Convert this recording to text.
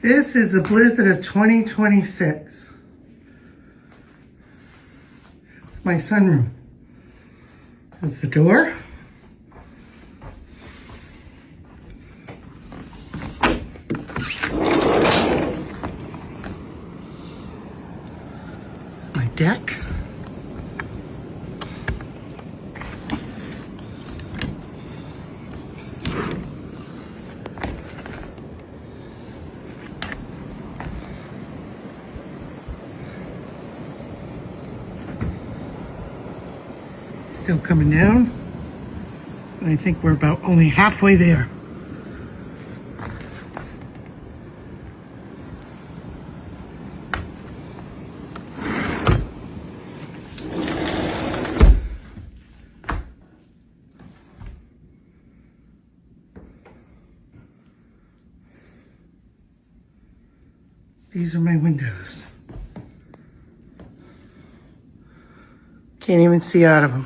This is the blizzard of 2026. It's my sunroom. That's the door. It's my deck. Still coming down. And I think we're about only halfway there. These are my windows. Can't even see out of them.